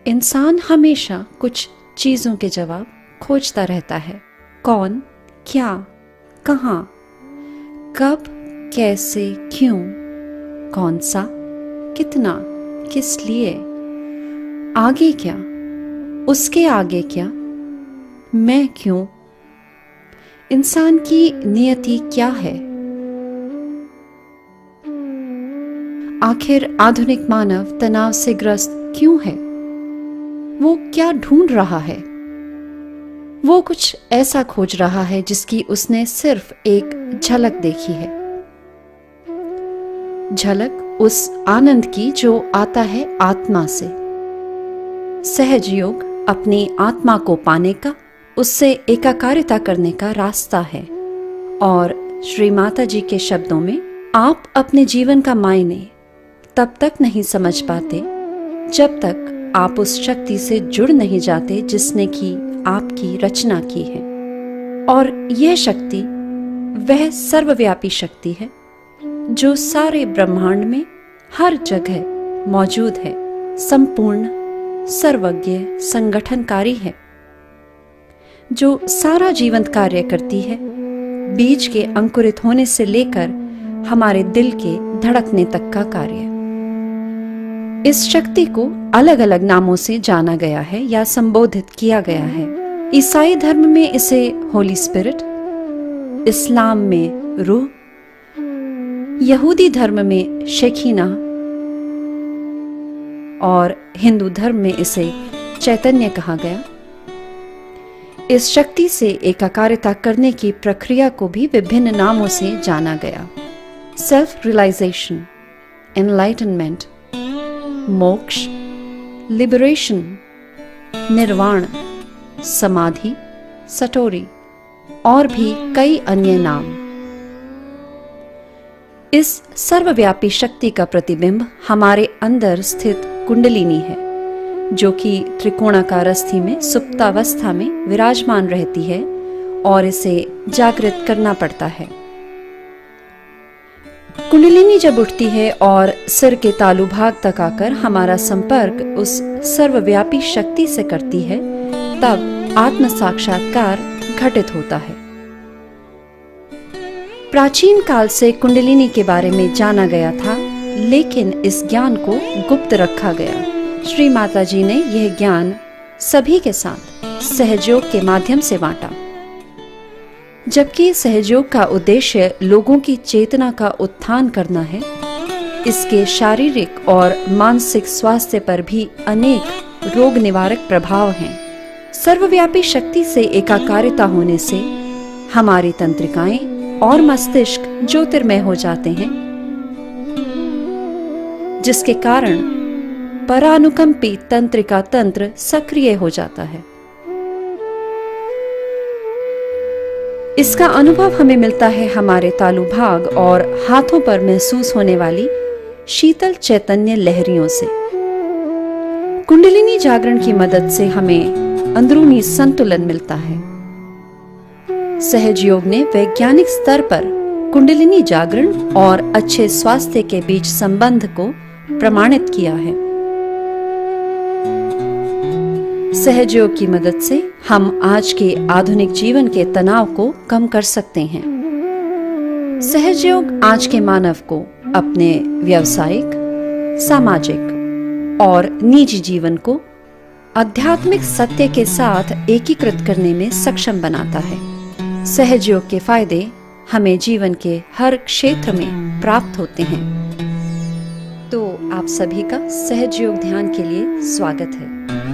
इंसान हमेशा कुछ चीज़ों के जवाब खोजता रहता है। कौन, क्या, कहाँ, कब, कैसे, क्यों, कौन सा, कितना, किस लिए, आगे क्या, उसके आगे क्या, मैं क्यों, इंसान की नियति क्या है। आखिर आधुनिक मानव तनाव से ग्रस्त क्यों है? वो क्या ढूंढ रहा है? वो कुछ ऐसा खोज रहा है जिसकी उसने सिर्फ एक झलक देखी है। झलक उस आनंद की जो आता है आत्मा से। सहज योग अपनी आत्मा को पाने का, उससे एकाकारिता करने का रास्ता है। और श्री माता जी के शब्दों में, आप अपने जीवन का मायने तब तक नहीं समझ पाते जब तक आप उस शक्ति से जुड़ नहीं जाते जिसने कि आपकी रचना की है। और यह शक्ति वह सर्वव्यापी शक्ति है जो सारे ब्रह्मांड में हर जगह मौजूद है, संपूर्ण, सर्वज्ञ, संगठनकारी है, जो सारा जीवंत कार्य करती है, बीज के अंकुरित होने से लेकर हमारे दिल के धड़कने तक का कार्य। इस शक्ति को अलग अलग नामों से जाना गया है या संबोधित किया गया है। ईसाई धर्म में इसे होली स्पिरिट, इस्लाम में रूह, यहूदी धर्म में शेखीना और हिंदू धर्म में इसे चैतन्य कहा गया। इस शक्ति से एकाकारिता करने की प्रक्रिया को भी विभिन्न नामों से जाना गया। सेल्फ रियलाइजेशन, एनलाइटनमेंट, मोक्ष, लिबरेशन, निर्वाण, समाधि, सटोरी और भी कई अन्य नाम। इस सर्वव्यापी शक्ति का प्रतिबिंब हमारे अंदर स्थित कुंडलिनी है, जो कि त्रिकोणाकार अस्थि में सुप्तावस्था में विराजमान रहती है और इसे जागृत करना पड़ता है। कुंडलिनी जब उठती है और सिर के तालु भाग तक आकर हमारा संपर्क उस सर्वव्यापी शक्ति से करती है, तब आत्म साक्षात्कार घटित होता है। प्राचीन काल से कुंडलिनी के बारे में जाना गया था, लेकिन इस ज्ञान को गुप्त रखा गया। श्री माता जी ने यह ज्ञान सभी के साथ सहयोग के माध्यम से बांटा, जबकि सहयोग का उद्देश्य लोगों की चेतना का उत्थान करना है। इसके शारीरिक और मानसिक स्वास्थ्य पर भी अनेक रोग निवारक प्रभाव हैं। सर्वव्यापी शक्ति से एकाकारिता होने से हमारी तंत्रिकाएं और मस्तिष्क ज्योतिर्मय हो जाते हैं, जिसके कारण परानुकंपी तंत्रिका तंत्र सक्रिय हो जाता है। इसका अनुभव हमें मिलता है हमारे तालु भाग और हाथों पर महसूस होने वाली शीतल चैतन्य लहरियों से। कुंडलिनी जागरण की मदद से हमें अंदरूनी संतुलन मिलता है। सहज योग ने वैज्ञानिक स्तर पर कुंडलिनी जागरण और अच्छे स्वास्थ्य के बीच संबंध को प्रमाणित किया है। सहयोग की मदद से हम आज के आधुनिक जीवन के तनाव को कम कर सकते हैं। सहयोग आज के मानव को अपने व्यावसायिक, सामाजिक और निजी जीवन को आध्यात्मिक सत्य के साथ एकीकृत करने में सक्षम बनाता है। सहयोग के फायदे हमें जीवन के हर क्षेत्र में प्राप्त होते हैं। तो आप सभी का सहयोग ध्यान के लिए स्वागत है।